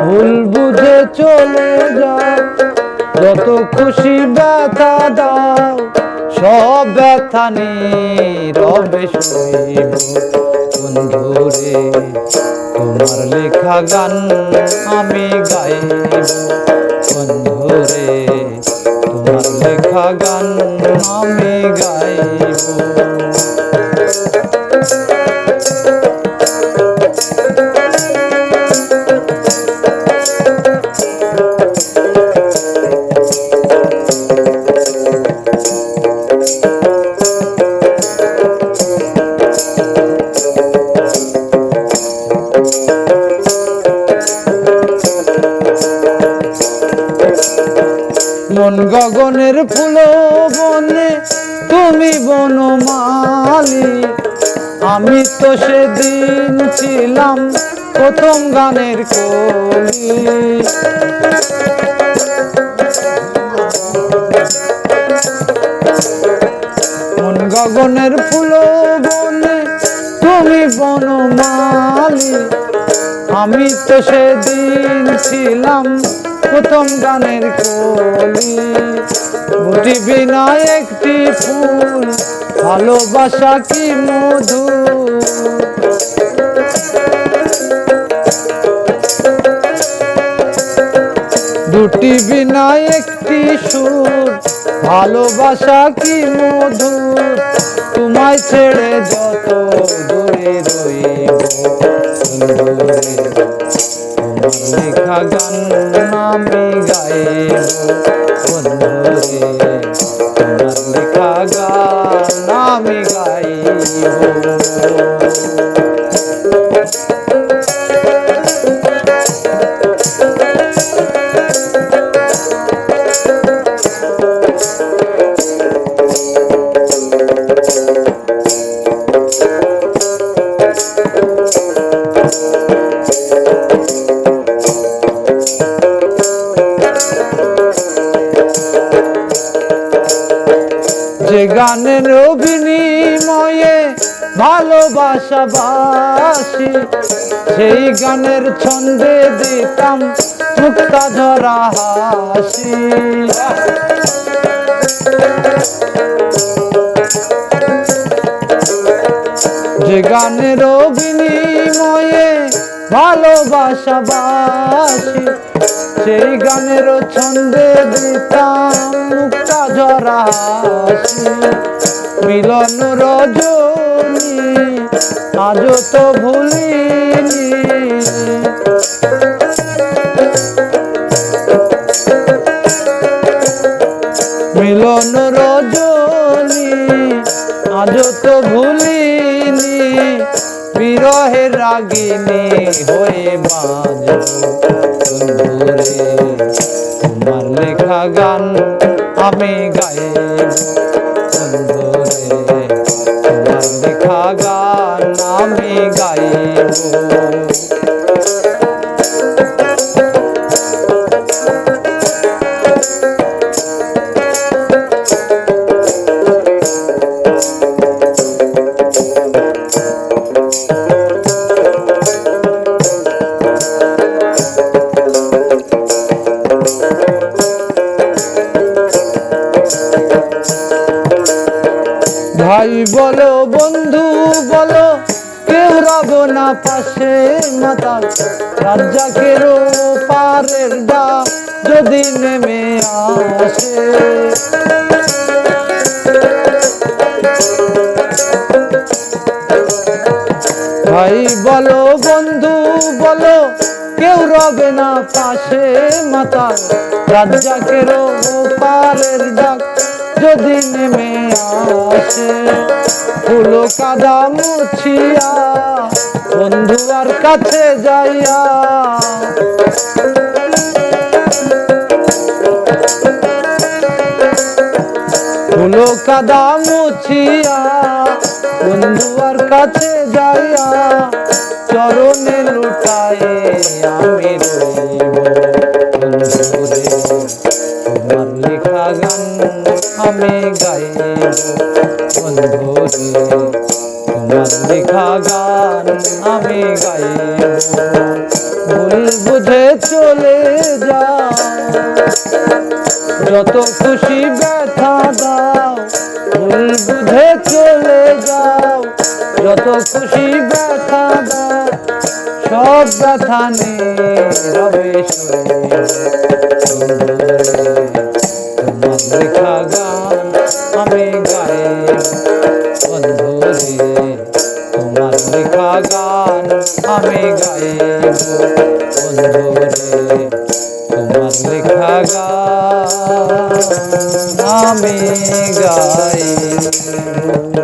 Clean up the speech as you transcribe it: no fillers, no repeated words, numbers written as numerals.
ভুল বুঝে চলে যাও, যত খুশি ব্যথা দাও, সব ব্যথা নীরবে সইব। বন্ধুরে তোমার লেখা গান আমি গাইব, বন্ধুরে তোমার লেখা গান আমি গাইব। মন গগনের ফুল বনে তুমি বনমালী, আমি তো সেদিন ছিলাম প্রথম গানের কলি। মন গগনের ফুল বনে তুমি বনমালী, আমি তো সেদিন ছিলাম প্রথম গানের কলি। বুঝিবি না একটি ফুল ভালোবাসা কি মধু, দুটি বিনা একটি সুর ভালোবাসা কি মধু। তোমায় ছেড়ে যত দূরে রইব, বন্ধুরে তোমার লেখা গান আমি গাইব, বন্ধুরে তোমার লেখা গান আমি গাইব। যে গানের বিনিময়ে ভালোবাসা বাসি, সেই গানের ছন্দে দিতাম মুক্তা ঝরা হাসি। যে গানের বিনিময়ে ভালোবাসা বাসি, সেই গানের ছন্দে দিতাম মুক্তা ঝরা হাসি। মিলন রজনী আজও তো ভুলিনি, মিলন রজনী আজও তো ভুলিনি। বিরহের রাগিনী হয়ে বাজব, বন্ধুরে তোমার লেখা গান আমি গাইব, বন্ধুরে তোমার লেখা গান আমি গাইব। ভাই বলো বন্ধু বলো, কেউ রব না পাশে, মাতাল রাজ্জাকের পারের ডাক যদি নেমে আসে। ভাই বলো বন্ধু বলো, কেউ রবে না পাশে, মাতাল রাজ্জাকের পারের ডাক যদি নেমে আসে। ফুলো কাদা মুছিয়া বন্ধু আর কাছে যাইয়া, ফুলো কাদা মুছিয়া বন্ধু আর কাছে যাইয়া, চরণে লুটায়ে আমি রইব, বন্ধুরে তোমার লেখা গান আমি গাইব, বন্ধুরে তোমার লেখা গান আমি গাইব। ভুল বুঝে চলে যাও, যত খুশি ব্যথা দাও। ভুল বুঝে চলে যাও, যত খুশি ব্যথা দাও। সব ব্যথা নীরবে সইব। তোমার লেখা গান আমি গাইব। বন্ধুরে তোমার লেখা গান আমি গাইব। বন্ধুরে তোমার লেখা গান আমি গাইব।